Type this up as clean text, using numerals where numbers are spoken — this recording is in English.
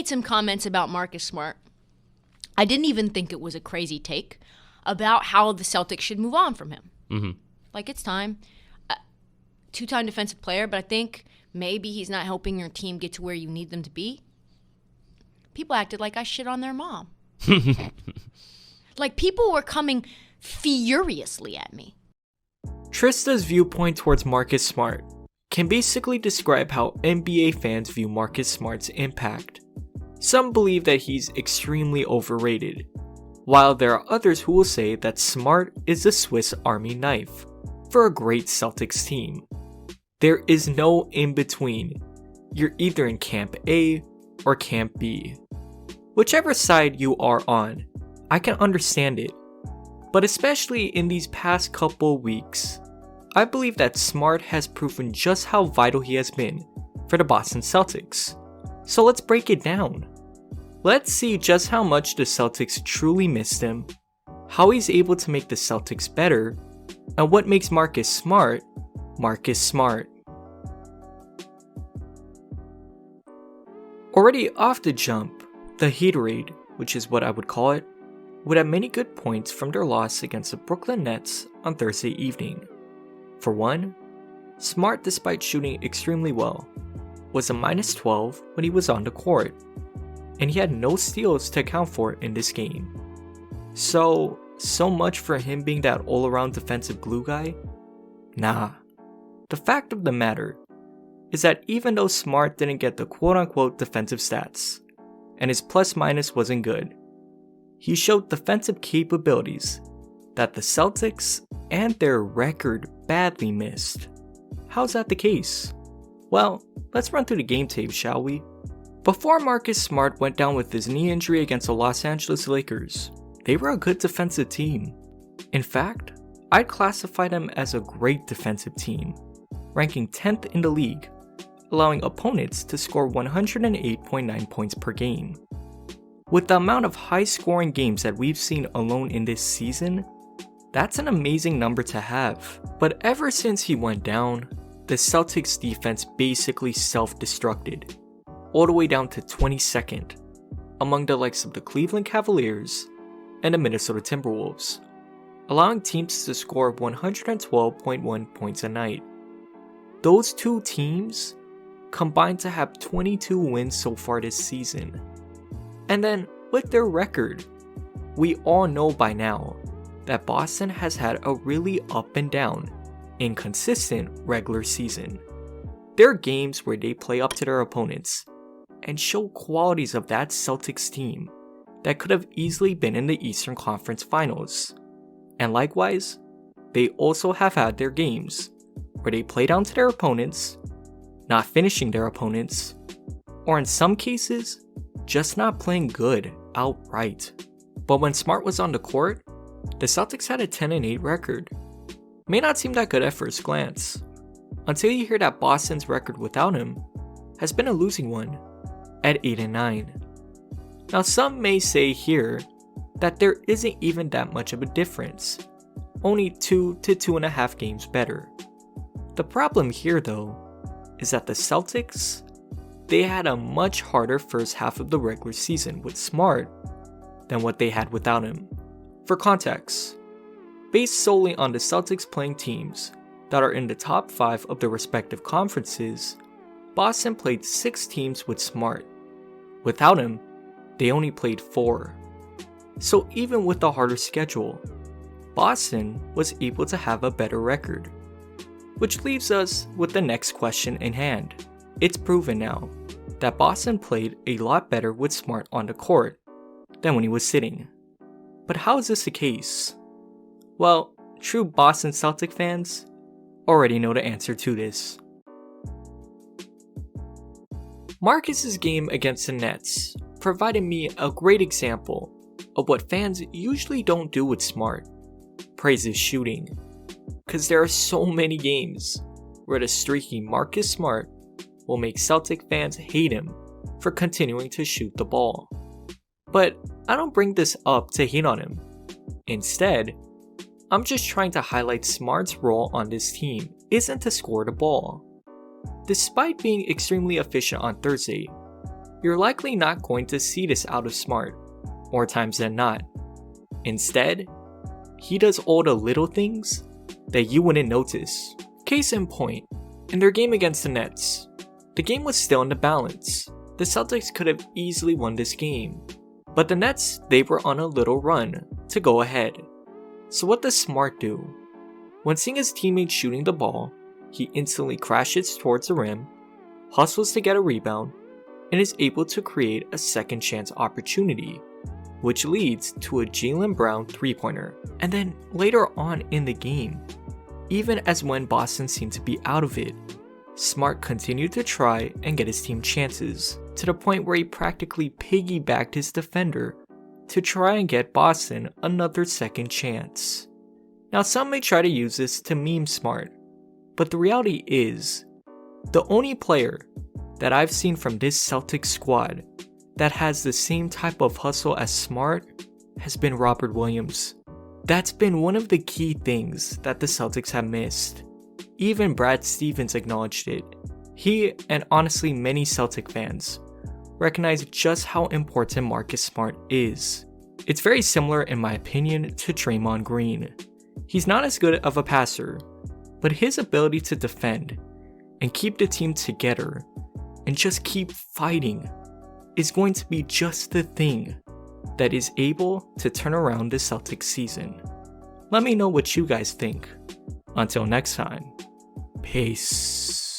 Some comments about Marcus Smart. I didn't even think it was a crazy take about how the Celtics should move on from him. Mm-hmm. Like, it's time. Two-time defensive player, but I think maybe he's not helping your team get to where you need them to be. People acted like I shit on their mom. Like, people were coming furiously at me. Trista's viewpoint towards Marcus Smart can basically describe how NBA fans view Marcus Smart's impact. Some believe that he's extremely overrated, while there are others who will say that Smart is the Swiss Army knife for a great Celtics team. There is no in-between. You're either in Camp A or Camp B. Whichever side you are on, I can understand it. But especially in these past couple weeks, I believe that Smart has proven just how vital he has been for the Boston Celtics. So let's break it down. Let's see just how much the Celtics truly missed him, how he's able to make the Celtics better, and what makes Marcus Smart, Marcus Smart. Already off the jump, the Haterade, which is what I would call it, would have many good points from their loss against the Brooklyn Nets on Thursday evening. For one, Smart, despite shooting extremely well, was a -12 when he was on the court, and he had no steals to account for in this game. So much for him being that all-around defensive glue guy? Nah. The fact of the matter is that even though Smart didn't get the quote-unquote defensive stats, and his plus-minus wasn't good, he showed defensive capabilities that the Celtics and their record badly missed. How's that the case? Well, let's run through the game tape, shall we? Before Marcus Smart went down with his knee injury against the Los Angeles Lakers, they were a good defensive team. In fact, I'd classify them as a great defensive team, ranking 10th in the league, allowing opponents to score 108.9 points per game. With the amount of high-scoring games that we've seen alone in this season, that's an amazing number to have. But ever since he went down, the Celtics defense basically self-destructed, all the way down to 22nd, among the likes of the Cleveland Cavaliers and the Minnesota Timberwolves, allowing teams to score 112.1 points a night. Those two teams combined to have 22 wins so far this season. And then, with their record, we all know by now that Boston has had a really up and down, inconsistent regular season. There are games where they play up to their opponents and show qualities of that Celtics team that could have easily been in the Eastern Conference Finals. And likewise, they also have had their games where they play down to their opponents, not finishing their opponents, or in some cases, just not playing good outright. But when Smart was on the court, the Celtics had a 10-8 record. May not seem that good at first glance, until you hear that Boston's record without him has been a losing one, at 8-9. Now some may say here that there isn't even that much of a difference, only 2 to 2.5 games better. The problem here though, is that the Celtics, they had a much harder first half of the regular season with Smart than what they had without him. For context, based solely on the Celtics playing teams that are in the top 5 of their respective conferences, Boston played 6 teams with Smart. Without him, they only played 4. So even with the harder schedule, Boston was able to have a better record. Which leaves us with the next question in hand. It's proven now that Boston played a lot better with Smart on the court than when he was sitting. But how is this the case? Well, true Boston Celtic fans already know the answer to this. Marcus's game against the Nets provided me a great example of what fans usually don't do with Smart: praise his shooting. Cause there are so many games where the streaky Marcus Smart will make Celtic fans hate him for continuing to shoot the ball. But I don't bring this up to hate on him. Instead, I'm just trying to highlight Smart's role on this team isn't to score the ball. Despite being extremely efficient on Thursday, you're likely not going to see this out of Smart, more times than not. Instead, he does all the little things that you wouldn't notice. Case in point, in their game against the Nets, the game was still in the balance. The Celtics could have easily won this game, but the Nets, they were on a little run to go ahead. So what does Smart do? When seeing his teammates shooting the ball, he instantly crashes towards the rim, hustles to get a rebound, and is able to create a second chance opportunity, which leads to a Jaylen Brown 3-pointer. And then later on in the game, even as when Boston seemed to be out of it, Smart continued to try and get his team chances, to the point where he practically piggybacked his defender to try and get Boston another second chance. Now some may try to use this to meme Smart, but the reality is, the only player that I've seen from this Celtics squad that has the same type of hustle as Smart has been Robert Williams. That's been one of the key things that the Celtics have missed. Even Brad Stevens acknowledged it. He, and honestly many Celtic fans, recognize just how important Marcus Smart is. It's very similar in my opinion to Draymond Green. He's not as good of a passer, but his ability to defend and keep the team together and just keep fighting is going to be just the thing that is able to turn around the Celtics season. Let me know what you guys think. Until next time, peace.